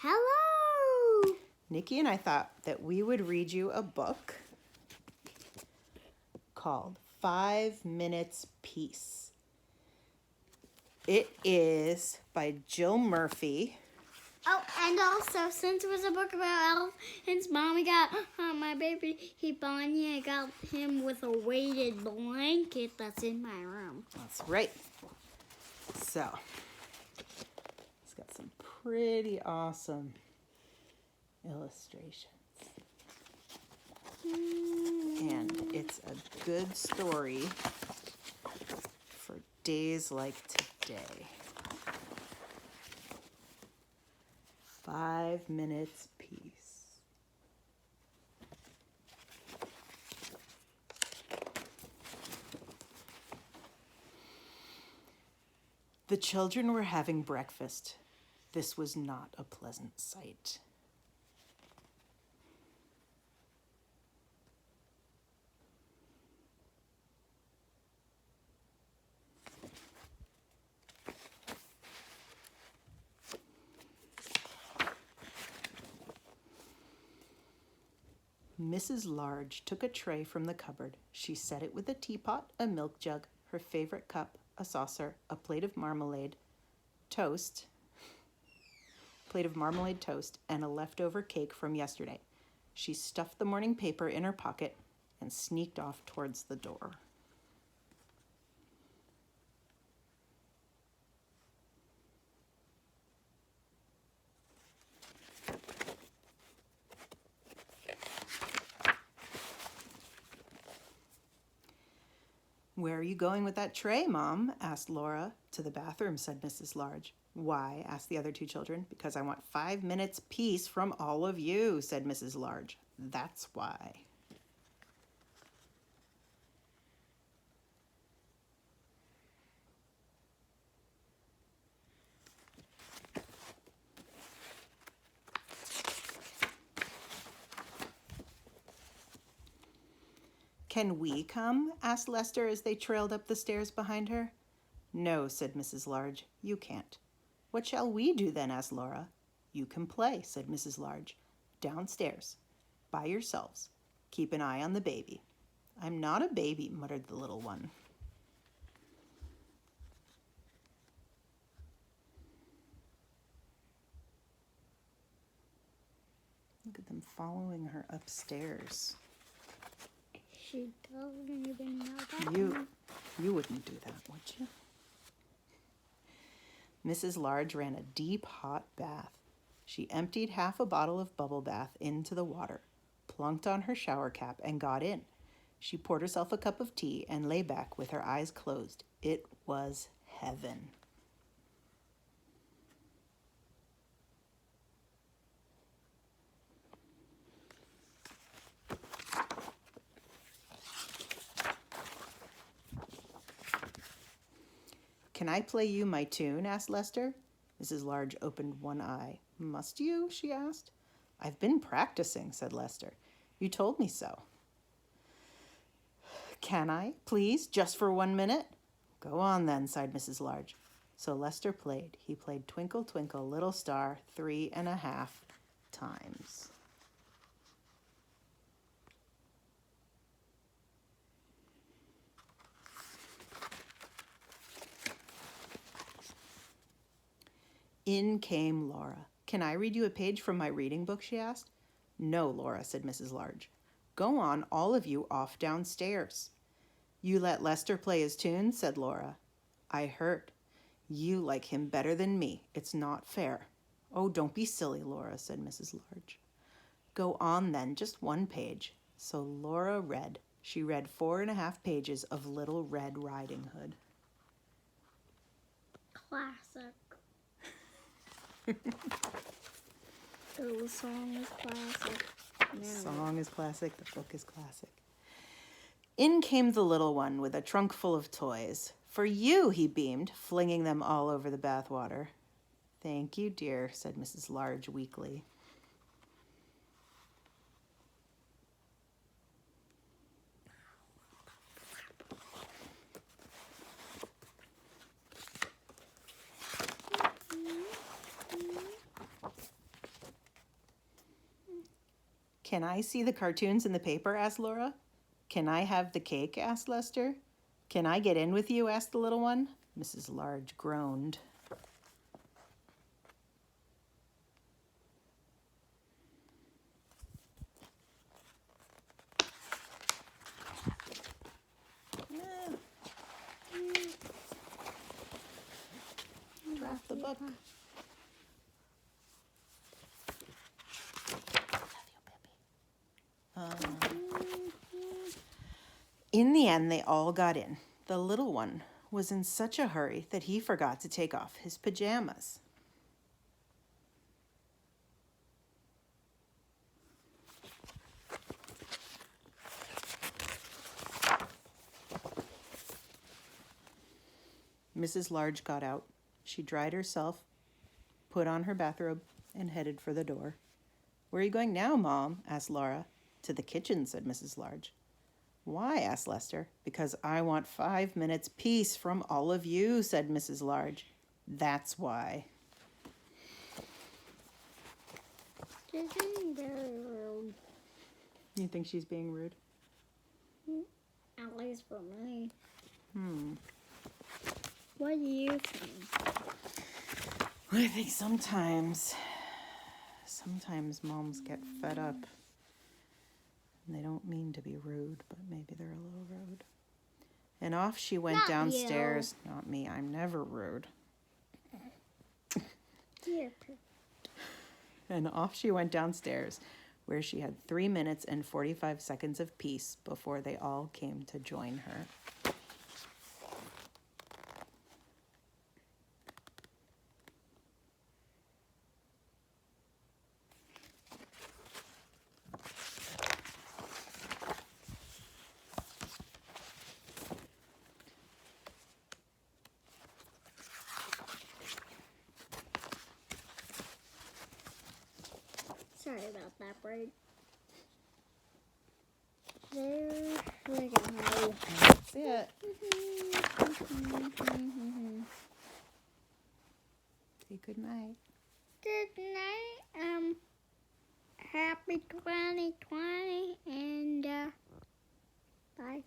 Hello! Nikki and I thought that we would read you a book called 5 Minutes Peace. It is by Jill Murphy. Oh, and also, since it was a book about elephants, Mommy got my baby, Bonnie, I got him with a weighted blanket that's in my room. That's right. So, it's got some pretty awesome illustrations. And it's a good story for days like today. 5 Minutes Peace. The children were having breakfast. This was not a pleasant sight. Mrs. Large took a tray from the cupboard. She set it with a teapot, a milk jug, her favorite cup, a saucer, a plate of marmalade toast, and a leftover cake from yesterday. She stuffed the morning paper in her pocket and sneaked off towards the door. "Where are you going with that tray, Mom?" asked Laura. "To the bathroom," said Mrs. Large. "Why?" asked the other two children. "Because I want 5 minutes peace from all of you," said Mrs. Large. "That's why." "Can we come?" asked Lester as they trailed up the stairs behind her. "No," said Mrs. Large, "you can't." "What shall we do then?" asked Laura. "You can play," said Mrs. Large. "Downstairs, by yourselves. Keep an eye on the baby." "I'm not a baby," muttered the little one. Look at them following her upstairs. She doesn't even know that. You wouldn't do that, would you? Mrs. Large ran a deep, hot bath. She emptied half a bottle of bubble bath into the water, plunked on her shower cap, and got in. She poured herself a cup of tea and lay back with her eyes closed. It was heaven. "Can I play you my tune?" asked Lester. Mrs. Large opened one eye. "Must you?" she asked. "I've been practicing," said Lester. "You told me so." "Can I, please, just for 1 minute?" "Go on then," sighed Mrs. Large. So Lester played. He played "Twinkle, Twinkle, Little Star" 3.5 times. In came Laura. "Can I read you a page from my reading book?" she asked. "No, Laura," said Mrs. Large. "Go on, all of you, off downstairs." "You let Lester play his tune?" said Laura. "I heard. You like him better than me. It's not fair." "Oh, don't be silly, Laura," said Mrs. Large. "Go on then, just 1 page." So Laura read. She read 4.5 pages of Little Red Riding Hood. Classic. The song is classic. The song is classic. The book is classic. In came the little one with a trunk full of toys. "For you," he beamed, flinging them all over the bathwater. "Thank you, dear," said Mrs. Large weakly. Can I see the cartoons in the paper? Asked Laura. Can I have the cake? Asked Lester. Can I get in with you? Asked the little one. Mrs. Large groaned. Drop the book. In the end, they all got in. The little one was in such a hurry that he forgot to take off his pajamas. Mrs. Large got out. She dried herself, put on her bathrobe, and headed for the door. "Where are you going now, Mom?" asked Laura. "To the kitchen," said Mrs. Large. "Why?" asked Lester. "Because I want 5 minutes peace from all of you," said Mrs. Large. "That's why." She's being very rude. You think she's being rude? At least for me. What do you think? I think sometimes moms get fed up. And they don't mean to be rude, but maybe they're a little rude. And off she went downstairs. Not me, I'm never rude. And off she went downstairs, where she had 3 minutes and 45 seconds of peace before they all came to join her. Sorry about that, Braid. There we go. That's it. Say good night. Good night. Happy 2020 and bye.